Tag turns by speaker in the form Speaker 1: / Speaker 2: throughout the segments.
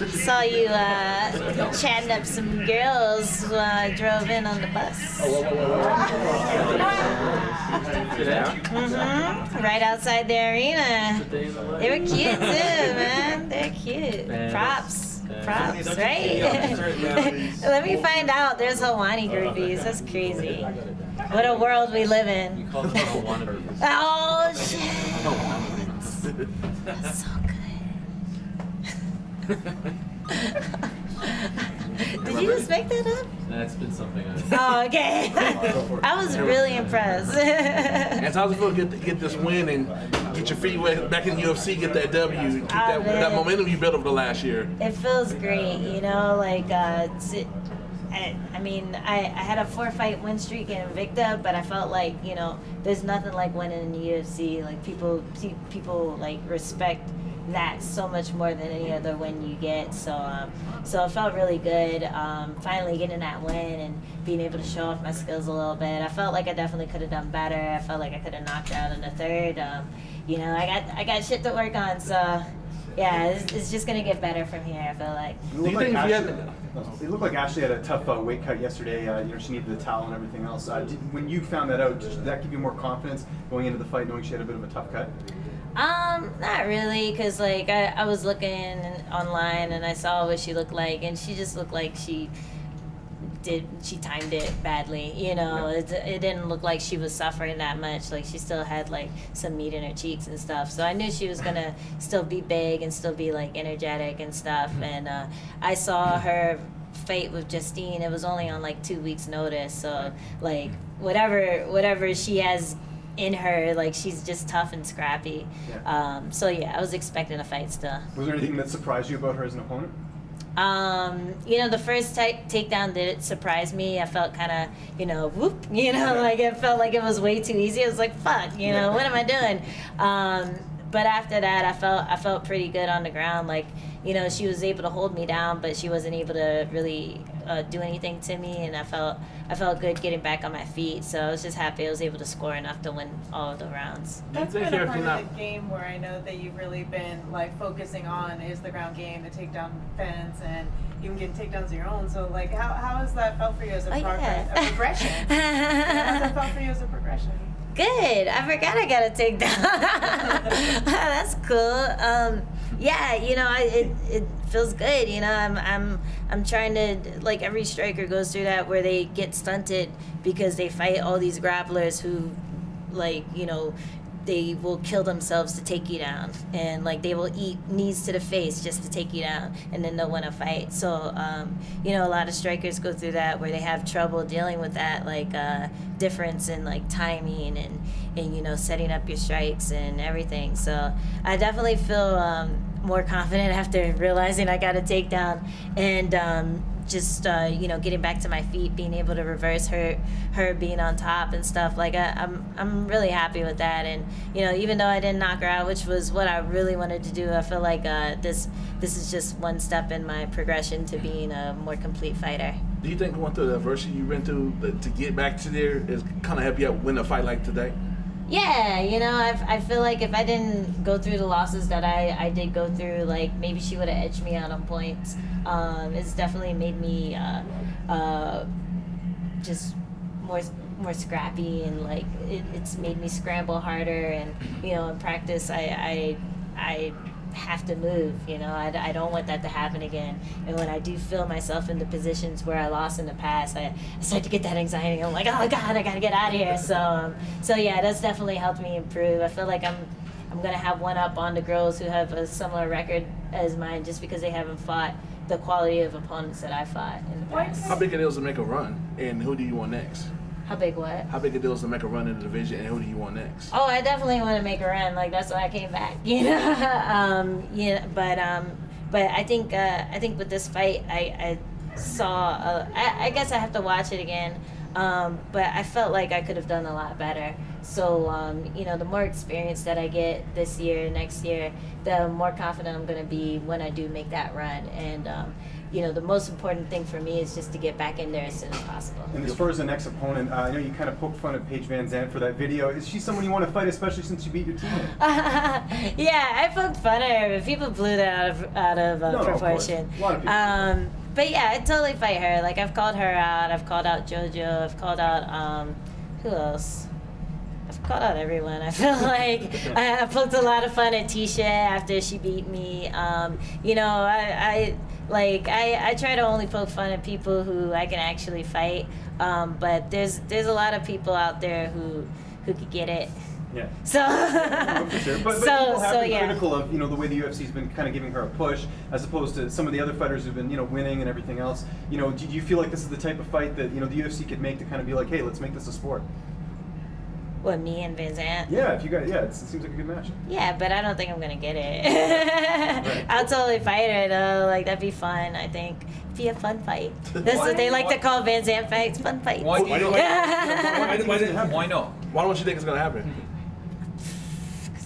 Speaker 1: Saw you chatting up some girls while I drove in on the bus. Right outside the arena. They were cute too, man. They're cute. Props, right? Let me find out. There's Hawani groupies. That's crazy. What a world we live in. Oh shit! That's so good. Did you just make that up?
Speaker 2: That's been something
Speaker 1: Oh, okay. I was really impressed.
Speaker 3: And how's it feel to get this win and get your feet wet back in the UFC, get that W, keep that momentum you built over the last year?
Speaker 1: It feels great, you know, like, I mean, I had a 4-fight win streak in Invicta, but I felt like, you know, there's nothing like winning in the UFC. Like, people like, respect that so much more than any other win you get. So so it felt really good, finally getting that win and being able to show off my skills a little bit. I felt like I definitely could have done better. I felt like I could have knocked out in the third. You know, I got shit to work on, so yeah, it's just gonna get better from here, I feel like.
Speaker 4: It looked like Ashley had a tough weight cut yesterday. You know, she needed the towel and everything else. When you found that out, did that give you more confidence going into the fight, knowing she had a bit of a tough cut?
Speaker 1: Not really, because like I was looking online and I saw what she looked like, and she just looked like she timed it badly, you know. It didn't look like she was suffering that much. Like, she still had like some meat in her cheeks and stuff, so I knew she was gonna still be big and still be like energetic and stuff. And I saw her fight with Justine. It was only on like 2 weeks notice, so like whatever she has in her, like, she's just tough and scrappy. So yeah, I was expecting a fight still.
Speaker 4: Was there anything that surprised you about her as an opponent?
Speaker 1: You know, the first takedown did surprise me. I felt kind of, you know, whoop, you know, like it felt like it was way too easy. I was like, fuck, you know, what am I doing? But after that, I felt pretty good on the ground. Like, you know, she was able to hold me down, but she wasn't able to really do anything to me, and I felt good getting back on my feet. So I was just happy I was able to score enough to win all of the rounds.
Speaker 5: That's been a part of the game where I know that you've really been like focusing on is the ground game, the takedown defense, and even getting takedowns of your own. So like, how has that felt for you as a progression? How has that felt for you as a progression?
Speaker 1: Good. I forgot I got a takedown. That's cool. Yeah, you know, it feels good. You know, I'm trying to, like, every striker goes through that where they get stunted because they fight all these grapplers who, like, you know, they will kill themselves to take you down, and like they will eat knees to the face just to take you down, and then they'll win a fight. So you know, a lot of strikers go through that where they have trouble dealing with that, like difference in like timing and you know, setting up your strikes and everything. So I definitely feel more confident after realizing I got a takedown, and just you know, getting back to my feet, being able to reverse her being on top and stuff. Like I'm really happy with that. And you know, even though I didn't knock her out, which was what I really wanted to do, I feel like this is just one step in my progression to being a more complete fighter.
Speaker 3: Do you think going through the adversity you went through to get back to there is kind of help you out win a fight like today?
Speaker 1: Yeah, you know, I feel like if I didn't go through the losses that I did go through, like maybe she would have edged me out on points. It's definitely made me just more scrappy, and like it's made me scramble harder. And you know, in practice, I have to move. You know, I don't want that to happen again. And when I do feel myself in the positions where I lost in the past, I start to get that anxiety. I'm like, oh God, I gotta get out of here. So yeah, that's definitely helped me improve. I feel like I'm gonna have one up on the girls who have a similar record as mine, just because they haven't fought the quality of opponents that I fought in the past.
Speaker 3: How big it is to make a run, and who do you want next?
Speaker 1: How big what?
Speaker 3: How big it is to make a run in the division, and who do you want next?
Speaker 1: Oh, I definitely want to make a run. Like, that's why I came back, you know. Yeah, but I think with this fight, I saw. I guess I have to watch it again. But I felt like I could have done a lot better. So you know, the more experience that I get this year, next year, the more confident I'm going to be when I do make that run. And you know, the most important thing for me is just to get back in there as soon as possible.
Speaker 4: And as far as the next opponent, I know you kind of poked fun at Paige VanZant for that video. Is she someone you want to fight, especially since you beat your teammate?
Speaker 1: Yeah, I poked fun at her, but people blew that out of proportion.
Speaker 4: A lot of people.
Speaker 1: But yeah, I'd totally fight her. Like, I've called her out. I've called out JoJo. I've called out, who else? I've called out everyone. I feel like I poked a lot of fun at T.A.T after she beat me. You know, I try to only poke fun at people who I can actually fight. But there's a lot of people out there who could get it.
Speaker 4: Yeah.
Speaker 1: So,
Speaker 4: for sure. But people have been
Speaker 1: yeah.
Speaker 4: critical of, you know, the way the UFC's been kind of giving her a push, as opposed to some of the other fighters who've been, you know, winning and everything else. You know, do you feel like this is the type of fight that, you know, the UFC could make to kind of be like, hey, let's make this a sport?
Speaker 1: What, me and VanZant?
Speaker 4: Yeah, if you guys, yeah, it seems like a good match.
Speaker 1: Yeah, but I don't think I'm gonna get it.
Speaker 4: Right.
Speaker 1: I'll totally fight her though. Like, that'd be fun. I think it'd be a fun fight. That's what they like to call VanZant fights. Fun fights.
Speaker 3: Why
Speaker 2: not?
Speaker 3: Why don't you think it's gonna happen?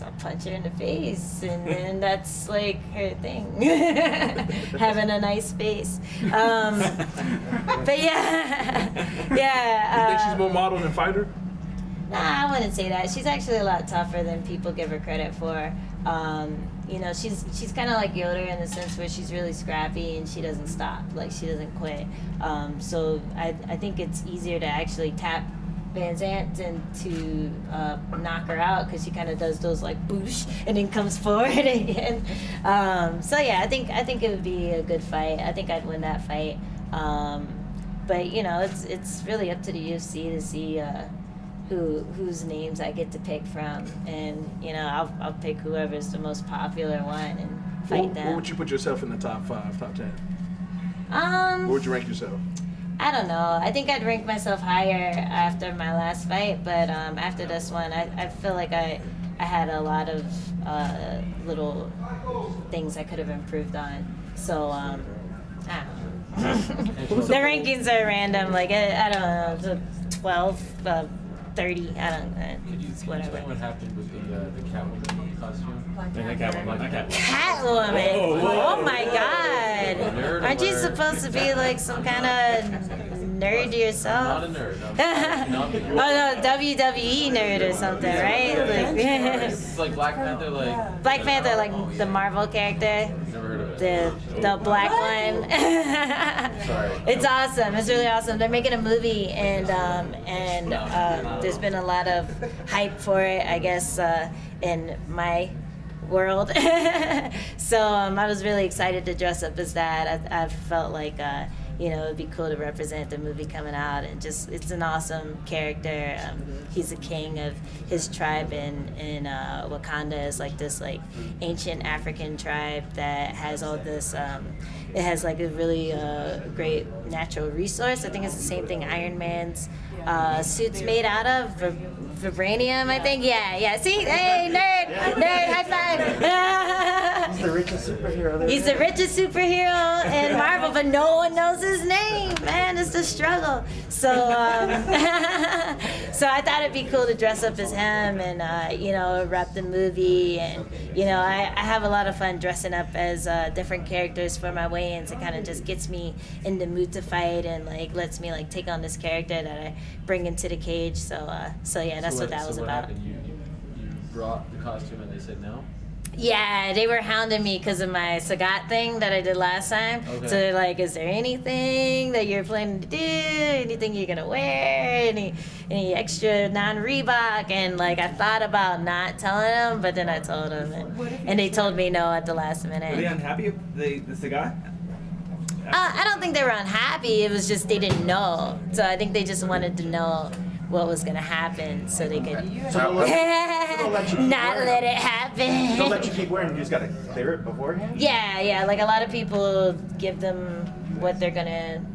Speaker 1: I'll punch her in the face, and then that's like her thing. Having a nice face. But yeah, yeah.
Speaker 3: You think she's more model than fighter?
Speaker 1: Nah, I wouldn't say that. She's actually a lot tougher than people give her credit for. You know, she's kind of like Yoder in the sense where she's really scrappy and she doesn't stop. Like, she doesn't quit. So I think it's easier to actually tap VanZant than to knock her out, because she kind of does those like boosh and then comes forward again. So yeah, I think it would be a good fight. I think I'd win that fight. But you know, it's really up to the UFC to see whose names I get to pick from, and you know, I'll pick whoever's the most popular one and fight them.
Speaker 3: Where would you put yourself in the top 5, top 10?
Speaker 1: Where
Speaker 3: would you rank yourself?
Speaker 1: I don't know. I think I'd rank myself higher after my last fight, but after this one, I feel like I had a lot of little things I could have improved on. So I don't know. The rankings are random. Like, I don't know, 12, 30. I don't know.
Speaker 2: Could you explain what happened with the Catwoman costume?
Speaker 1: Catwoman. Oh my God! Aren't you supposed to be like some kind of nerd yourself?
Speaker 2: Not a nerd. No.
Speaker 1: Oh no, WWE nerd or something, right?
Speaker 2: It's like Black Panther, like
Speaker 1: Black Panther, like the Marvel character.
Speaker 2: Never heard of it.
Speaker 1: The black one.
Speaker 2: Sorry.
Speaker 1: It's awesome. It's really awesome. They're making a movie, and there's been a lot of hype for it, I guess, in my world. So I was really excited to dress up as that. I felt like you know, it'd be cool to represent the movie coming out, and just, it's an awesome character. He's a king of his tribe in Wakanda. Is like this like ancient African tribe that has all this it has like a really great natural resource. I think it's the same thing Iron Man's suit's made out of, vibranium, I think. Yeah. See, hey, nerd, high five.
Speaker 4: He's the richest superhero there.
Speaker 1: He's the richest superhero in Marvel, but no one knows his name. Man, it's the struggle. So, so I thought it'd be cool to dress up as him and you know, rep the movie. And you know, I have a lot of fun dressing up as different characters for my weigh-ins. It kind of just gets me in the mood to fight and like lets me like take on this character that I bring into the cage. So yeah, that's what that was about.
Speaker 2: Happened? You brought the costume and they said no?
Speaker 1: Yeah, they were hounding me because of my Sagat thing that I did last time.
Speaker 2: Okay.
Speaker 1: So they're like, is there anything that you're planning to do? Anything you're going to wear? Any extra non-Reebok? And like, I thought about not telling them, but then I told them. And they told me no at the last minute.
Speaker 6: Were they unhappy with the Sagat?
Speaker 1: I don't think they were unhappy. It was just they didn't know. So I think they just wanted to know what was going to happen so they could
Speaker 4: They'll let you keep
Speaker 1: not
Speaker 4: wearing
Speaker 1: let
Speaker 4: them.
Speaker 1: it happen.
Speaker 4: They'll let you keep wearing them. You just got to clear it beforehand?
Speaker 1: Yeah, like a lot of people give them what they're gonna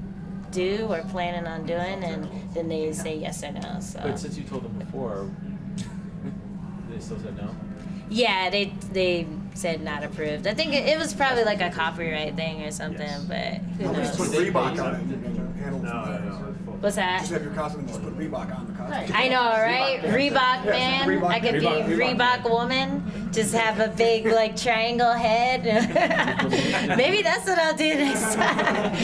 Speaker 1: do or planning on doing, and then they say yes or no. So.
Speaker 2: But since you told them before, they still said no?
Speaker 1: Yeah, they said not approved. I think it was probably like a copyright thing or something, but who knows?
Speaker 7: Put Reebok on it. No.
Speaker 1: What's that?
Speaker 7: Just have your costume and just put Reebok on the costume.
Speaker 1: I know, right? Reebok man.
Speaker 7: Reebok,
Speaker 1: I could be Reebok woman. Just have a big like triangle head. Maybe that's what I'll do next time.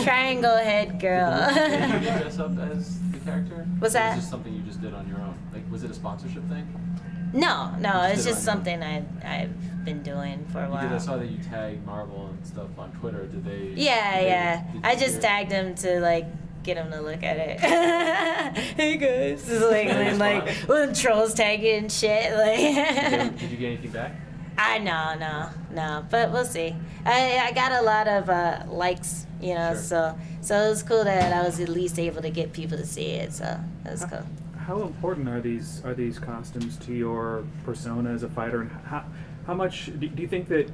Speaker 1: Triangle head girl.
Speaker 2: Did you dress up as the character?
Speaker 1: What's
Speaker 2: Or
Speaker 1: that?
Speaker 2: was this something you just did on your own? Like, was it a sponsorship thing?
Speaker 1: No, it's
Speaker 2: did it
Speaker 1: just
Speaker 2: on
Speaker 1: something I've been doing for a while.
Speaker 2: Because I saw that you tagged Marvel and stuff on Twitter. Did they?
Speaker 1: Yeah.
Speaker 2: Did
Speaker 1: I
Speaker 2: you
Speaker 1: just
Speaker 2: do it?
Speaker 1: tagged him to like get him to look at it. Hey guys, it's like when trolls tag you and shit. Like.
Speaker 2: Did you get anything back?
Speaker 1: No, but we'll see. I got a lot of likes, you know,
Speaker 2: Sure.
Speaker 1: so it was cool that I was at least able to get people to see it. So it was cool.
Speaker 8: How important are these costumes to your persona as a fighter, and how much do you think that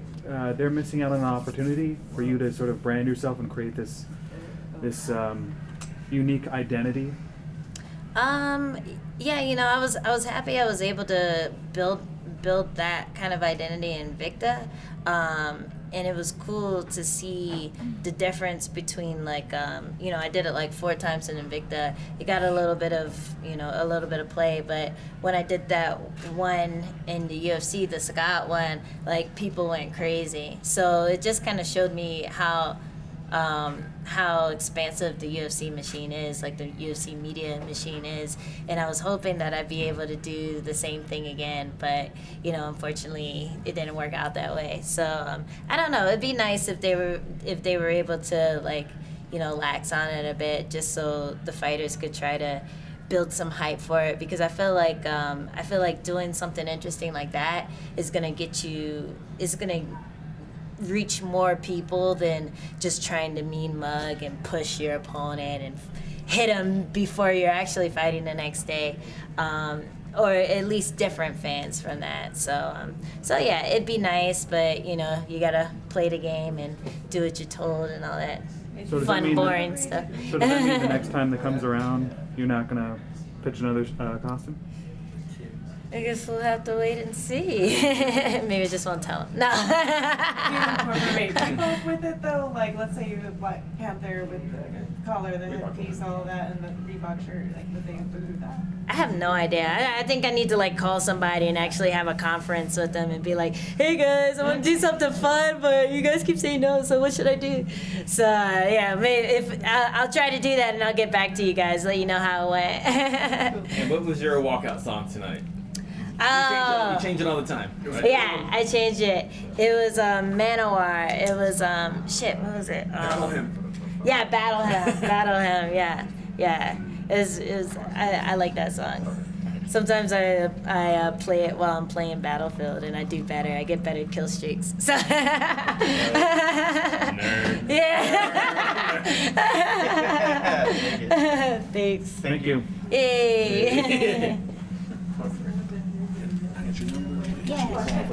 Speaker 8: they're missing out on an opportunity for you to sort of brand yourself and create this unique identity?
Speaker 1: Yeah, you know, I was happy I was able to build that kind of identity in Invicta. And it was cool to see the difference between like, you know, I did it like 4 times in Invicta. It got a little bit of play, but when I did that one in the UFC, the Sagat one, like people went crazy. So it just kind of showed me how expansive the UFC machine is, like the UFC media machine is, and I was hoping that I'd be able to do the same thing again, but you know, unfortunately, it didn't work out that way. So I don't know. It'd be nice if they were able to like, you know, lax on it a bit, just so the fighters could try to build some hype for it, because I feel like doing something interesting like that is gonna reach more people than just trying to mean mug and push your opponent and hit them before you're actually fighting the next day, or at least different fans from that. So yeah, it'd be nice, but you know, you gotta play the game and do what you're told and all that
Speaker 8: So does that
Speaker 1: fun,
Speaker 8: mean
Speaker 1: boring stuff.
Speaker 8: So does that mean the next time that comes around, you're not gonna pitch another costume?
Speaker 1: I guess we'll have to wait and see. Maybe I just won't tell him. No.
Speaker 5: Do you incorporate Reebok with it though? Like, let's say you have Black Panther with the collar, the headpiece, all of that, and the Reebok shirt. Like, would they include that?
Speaker 1: I have no idea. I think I need to like call somebody and actually have a conference with them and be like, "Hey guys, I want to do something fun, but you guys keep saying no. So what should I do?" So yeah, maybe I'll try to do that and I'll get back to you guys, let you know how it went.
Speaker 6: And what was your walkout song tonight?
Speaker 1: Oh.
Speaker 6: You change it all the time, right?
Speaker 1: Yeah, I changed it. It was Manowar. It was shit. What was it?
Speaker 7: Battle Hymn.
Speaker 1: Yeah, Battle Hymn. Battle Hymn. Yeah. It was. I like that song. Sometimes I play it while I'm playing Battlefield, and I do better. I get better kill streaks. So
Speaker 6: Nerd.
Speaker 1: Yeah. Thanks.
Speaker 8: Thank you.
Speaker 1: Yay. Yeah.